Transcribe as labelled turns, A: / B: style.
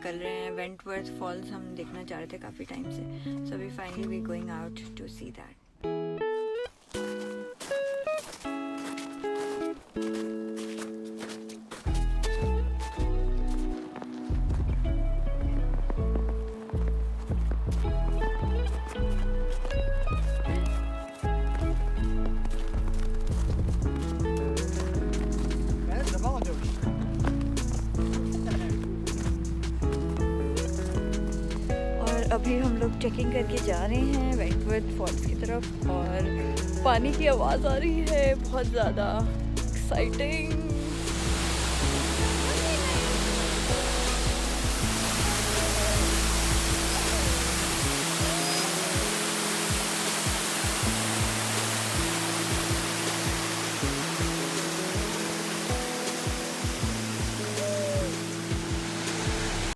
A: निकल रहे हैं। वेंटवर्थ फॉल्स हम देखना चाह रहे थे काफ़ी टाइम से, so we finally we going out to see that. अभी हम लोग ट्रेकिंग करके जा रहे हैं वेंटवर्थ फॉल्स की तरफ और पानी की आवाज़ आ रही है बहुत ज़्यादा एक्साइटिंग।